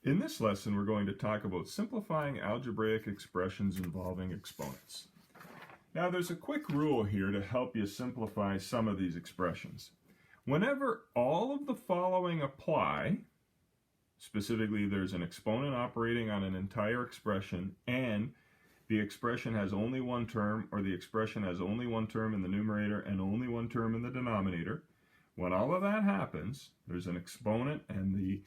In this lesson, we're going to talk about simplifying algebraic expressions involving exponents. Now, there's a quick rule here to help you simplify some of these expressions. Whenever all of the following apply, specifically there's an exponent operating on an entire expression and the expression has only one term, or the expression has only one term in the numerator and only one term in the denominator, when all of that happens, there's an exponent and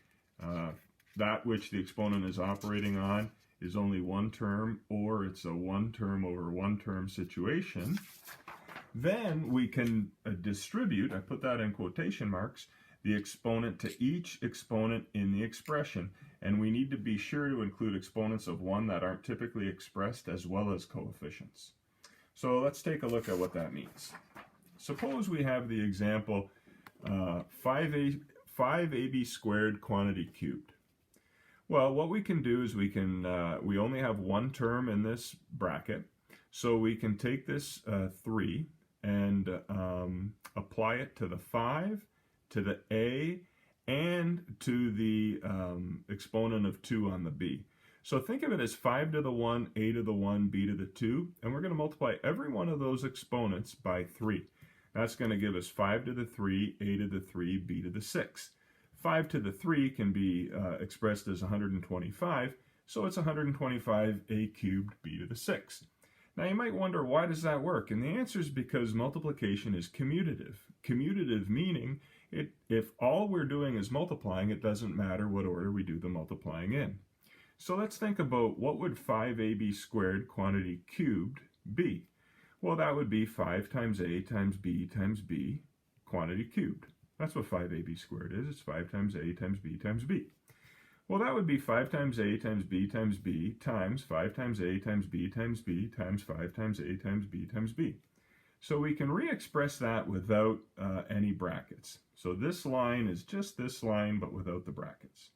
that which the exponent is operating on is only one term, or it's a one term over one term situation, then we can distribute, I put that in quotation marks, the exponent to each exponent in the expression. And we need to be sure to include exponents of 1 that aren't typically expressed, as well as coefficients. So let's take a look at what that means. Suppose we have the example 5ab squared quantity cubed. Well, what we can do is we only have one term in this bracket, so we can take this 3 and apply it to the 5, to the a, and to the exponent of 2 on the b. So think of it as 5 to the 1, a to the 1, b to the 2, and we're going to multiply every one of those exponents by 3. That's going to give us 5 to the 3, a to the 3, b to the 6. 5 to the 3 can be expressed as 125, so it's 125 a cubed b to the 6. Now you might wonder, why does that work? And the answer is because multiplication is commutative. Commutative meaning if all we're doing is multiplying, it doesn't matter what order we do the multiplying in. So let's think about what would 5ab squared quantity cubed be? Well, that would be 5 times a times b quantity cubed. That's what 5ab squared is. It's 5 times a times b times b. Well, that would be 5 times a times b times 5 times a times b times 5 times a times b times b. So we can re-express that without any brackets. So this line is just this line, but without the brackets.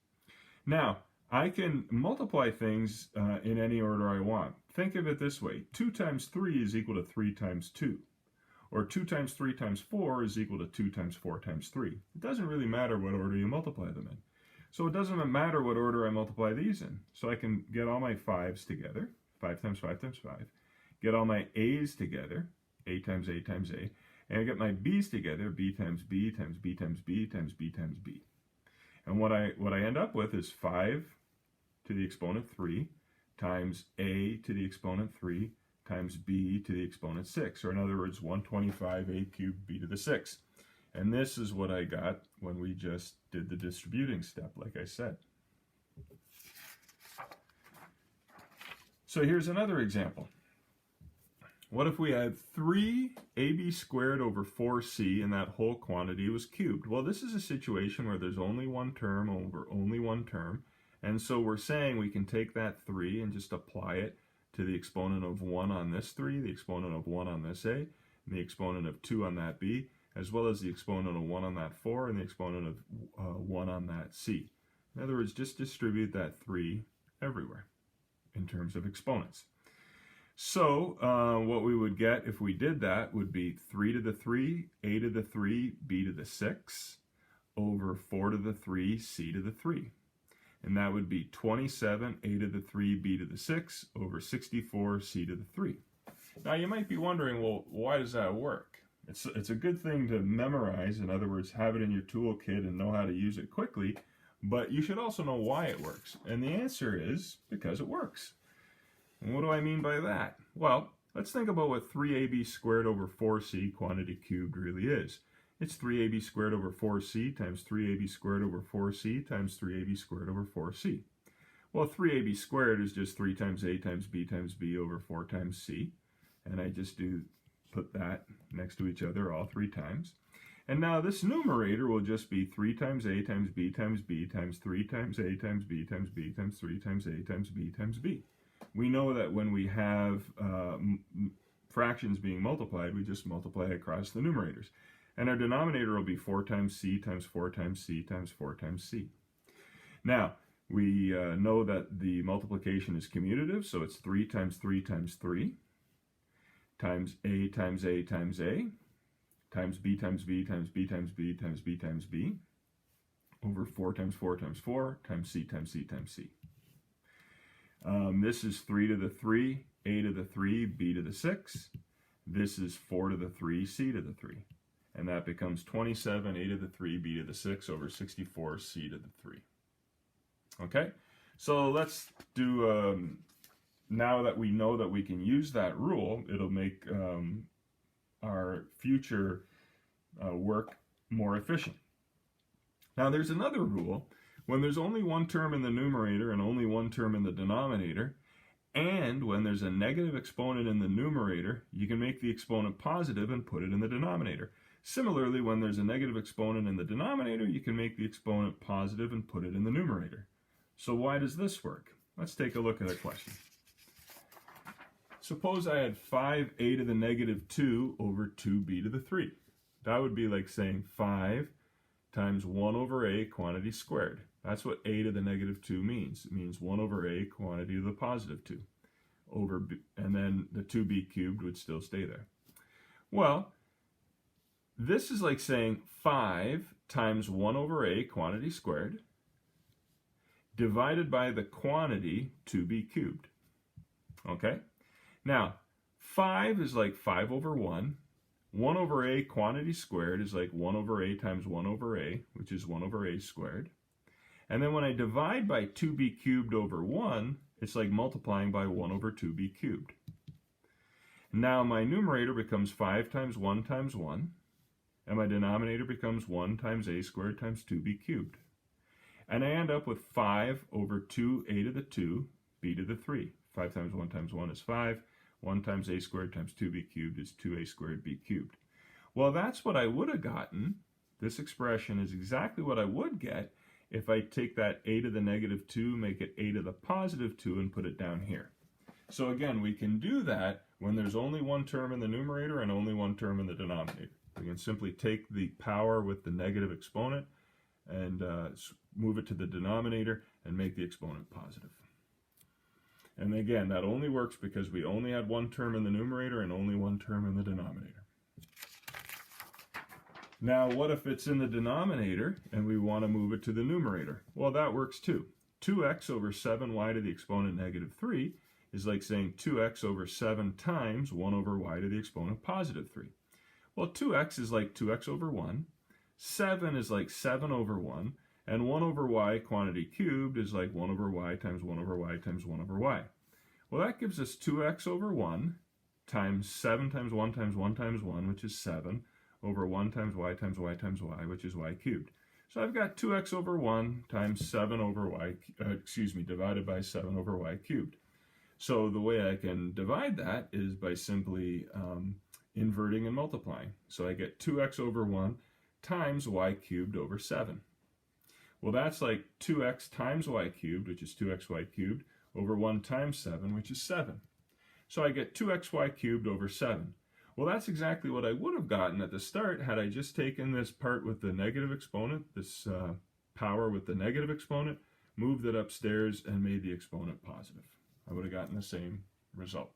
Now, I can multiply things in any order I want. Think of it this way. 2 times 3 is equal to 3 times 2. Or 2 times 3 times 4 is equal to 2 times 4 times 3. It doesn't really matter what order you multiply them in. So it doesn't matter what order I multiply these in. So I can get all my 5's together, 5 times 5 times 5. Get all my a's together, a times a times a. And I get my b's together, b times b times b times b times b times b. And what I end up with is 5 to the exponent 3 times a to the exponent 3 times b to the exponent 6, or in other words, 125a cubed b to the 6. And this is what I got when we just did the distributing step, like I said. So here's another example. What if we had 3ab squared over 4c and that whole quantity was cubed? Well, this is a situation where there's only one term over only one term, and so we're saying we can take that 3 and just apply it to the exponent of 1 on this 3, the exponent of 1 on this a, and the exponent of 2 on that b, as well as the exponent of 1 on that 4 and the exponent of 1 on that c. In other words, just distribute that 3 everywhere in terms of exponents. So what we would get if we did that would be 3 to the 3, a to the 3, b to the 6, over 4 to the 3, c to the 3. And that would be 27 a to the 3, b to the 6, over 64 c to the 3. Now you might be wondering, well, why does that work? It's a good thing to memorize, in other words, have it in your toolkit and know how to use it quickly, but you should also know why it works. And the answer is because it works. And what do I mean by that? Well, let's think about what 3ab squared over 4c quantity cubed really is. It's 3ab squared over 4c times 3ab squared over 4c times 3ab squared over 4c. Well, 3ab squared is just 3 times a times b over 4 times c. And I just put that next to each other all 3 times. And now this numerator will just be 3 times a times b times 3 times a times b times 3 times a times b times b. We know that when we have fractions being multiplied, we just multiply across the numerators. And our denominator will be 4 times c times 4 times c times 4 times c. Now, we know that the multiplication is commutative, so it's 3 times 3 times 3 times a times a times a times b times b times b times b times b times b over 4 times 4 times 4 times c times c times c. This is 3 to the 3, a to the 3, b to the 6. This is 4 to the 3, c to the 3. And that becomes 27, a to the 3, b to the 6 over 64, c to the 3. Okay, so let's do, now that we know that we can use that rule, it'll make our future work more efficient. Now there's another rule. When there's only one term in the numerator and only one term in the denominator, and when there's a negative exponent in the numerator, you can make the exponent positive and put it in the denominator. Similarly, when there's a negative exponent in the denominator, you can make the exponent positive and put it in the numerator. So why does this work? Let's take a look at a question. Suppose I had 5a to the negative 2 over 2b to the 3. That would be like saying 5 times 1 over a quantity squared. That's what a to the negative 2 means. It means 1 over a quantity to the positive 2 over b, and then the 2b cubed would still stay there. Well, this is like saying 5 times 1 over a quantity squared divided by the quantity 2b cubed. Okay? Now, 5 is like 5 over 1. 1 over a quantity squared is like 1 over a times 1 over a, which is 1 over a squared. And then when I divide by 2b cubed over 1, it's like multiplying by 1 over 2b cubed. Now my numerator becomes 5 times 1 times 1, and my denominator becomes 1 times a squared times 2b cubed. And I end up with 5 over 2a to the 2, b to the 3. 5 times 1 is 5. 1 times a squared times 2b cubed is 2a squared b cubed. Well, that's what I would have gotten. This expression is exactly what I would get if I take that a to the negative 2, make it a to the positive 2, and put it down here. So again, we can do that when there's only one term in the numerator and only one term in the denominator. We can simply take the power with the negative exponent and move it to the denominator and make the exponent positive. And again, that only works because we only had one term in the numerator and only one term in the denominator. Now, what if it's in the denominator and we want to move it to the numerator? Well, that works too. 2x over 7y to the exponent negative 3 is like saying 2x over 7 times 1 over y to the exponent positive 3. Well, 2x is like 2x over 1, 7 is like 7 over 1, and 1 over y quantity cubed is like 1 over y times 1 over y times 1 over y. Well, that gives us 2x over 1 times 7 times 1 times 1 times 1, which is 7, over 1 times y times y times y, which is y cubed. So I've got 2x over 1 times 7 over y, divided by 7 over y cubed. So the way I can divide that is by simply inverting and multiplying. So I get 2x over 1 times y cubed over 7. Well, that's like 2x times y cubed, which is 2xy cubed, over 1 times 7, which is 7. So I get 2xy cubed over 7. Well, that's exactly what I would have gotten at the start had I just taken this part with the negative exponent, this power with the negative exponent, moved it upstairs, and made the exponent positive. I would have gotten the same result.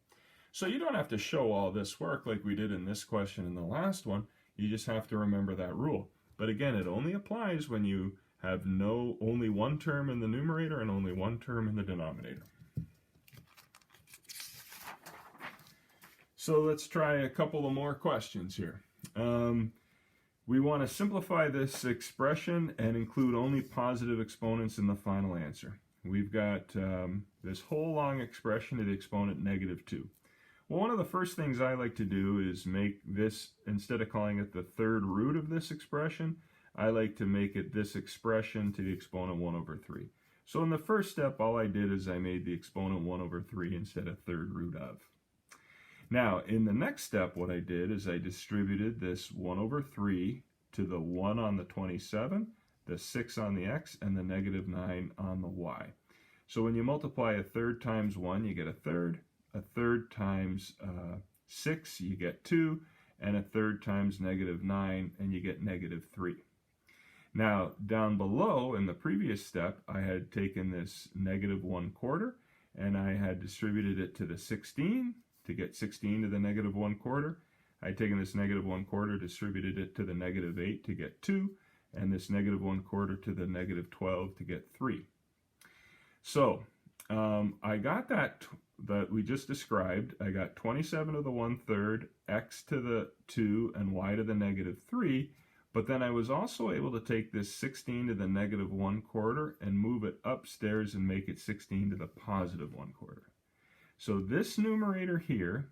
So you don't have to show all this work like we did in this question and the last one. You just have to remember that rule. But again, it only applies when you have only one term in the numerator and only one term in the denominator. So let's try a couple of more questions here. We want to simplify this expression and include only positive exponents in the final answer. We've got this whole long expression to the exponent negative 2. Well, one of the first things I like to do is make this, instead of calling it the third root of this expression, I like to make it this expression to the exponent 1 over 3. So in the first step, all I did is I made the exponent 1 over 3 instead of third root of. Now, in the next step, what I did is I distributed this 1 over 3 to the 1 on the 27, the 6 on the x, and the negative 9 on the y. So when you multiply a third times 1, you get a third times 6, you get 2, and a third times negative 9, and you get negative 3. Now, down below, in the previous step, I had taken this negative 1/4, and I had distributed it to the 16 to get 16 to the negative 1/4. I had taken this negative 1/4, distributed it to the negative 8 to get 2, and this negative 1/4 to the negative 12 to get 3. So I got that we just described. I got 27 to the 1/3, x to the 2, and y to the negative 3. But then I was also able to take this 16 to the negative 1/4 and move it upstairs and make it 16 to the positive 1/4. So this numerator here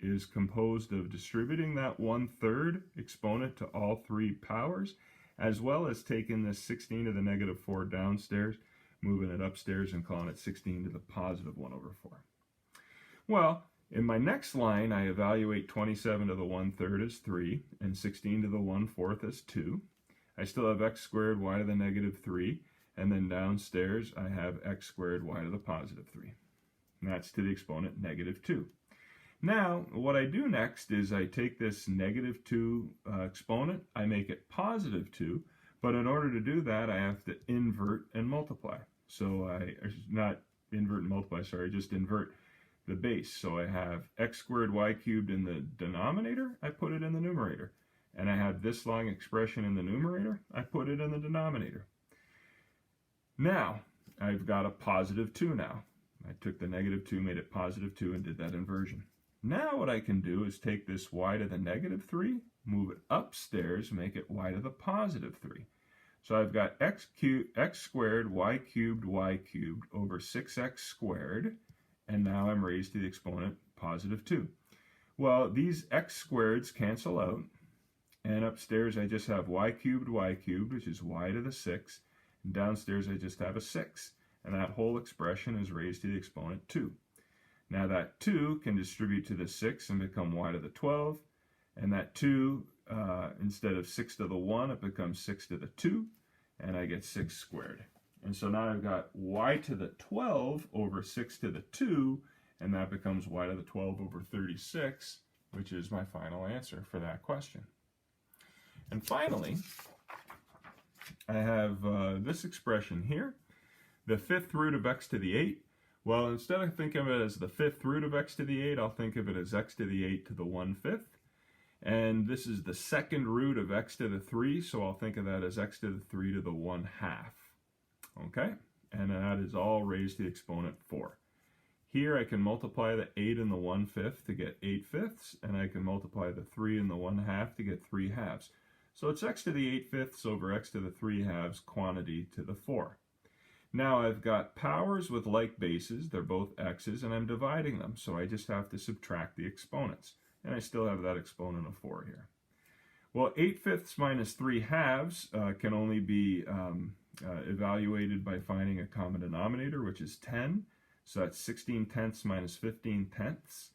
is composed of distributing that 1/3 exponent to all three powers, as well as taking this 16 to the negative 4 downstairs, moving it upstairs, and calling it 16 to the positive 1/4. Well, in my next line, I evaluate 27 to the 1/3 as 3 and 16 to the 1/4 as 2. I still have x squared y to the negative 3, and then downstairs I have x squared y to the positive 3. And that's to the exponent negative 2. Now, what I do next is I take this negative 2 exponent, I make it positive 2, but in order to do that, I have to invert and multiply. So not invert and multiply, sorry, just invert the base. So I have x squared y cubed in the denominator, I put it in the numerator. And I have this long expression in the numerator, I put it in the denominator. Now, I've got a positive 2 now. I took the negative 2, made it positive 2, and did that inversion. Now what I can do is take this y to the negative 3, move it upstairs, make it y to the positive 3. So I've got x squared y cubed over 6x squared, and now I'm raised to the exponent positive 2. Well, these x squareds cancel out, and upstairs I just have y cubed, which is y to the 6, and downstairs I just have a 6, and that whole expression is raised to the exponent 2. Now that 2 can distribute to the 6 and become y to the 12, and that 2, instead of 6 to the 1, it becomes 6 to the 2, and I get 6 squared. And so now I've got y to the 12 over 6 to the 2, and that becomes y to the 12 over 36, which is my final answer for that question. And finally, I have this expression here, the 5th root of x to the 8. Well, instead of thinking of it as the 5th root of x to the 8, I'll think of it as x to the 8 to the 1/5. And this is the 2nd root of x to the 3, so I'll think of that as x to the 3 to the 1/2. Okay? And that is all raised to the exponent 4. Here I can multiply the 8 and the 1/5 to get 8/5, and I can multiply the 3 and the 1/2 to get 3/2. So it's x to the 8/5 over x to the 3/2 quantity to the 4. Now I've got powers with like bases, they're both x's, and I'm dividing them, so I just have to subtract the exponents. And I still have that exponent of 4 here. Well, 8/5 minus 3/2 can only be evaluated by finding a common denominator, which is 10. So that's 16/10 minus 15/10,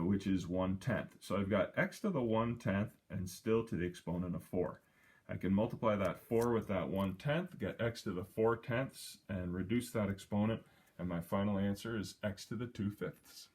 which is 1/10. So I've got x to the 1/10 and still to the exponent of 4. I can multiply that 4 with that 1/10, get x to the 4/10, and reduce that exponent, and my final answer is x to the 2/5.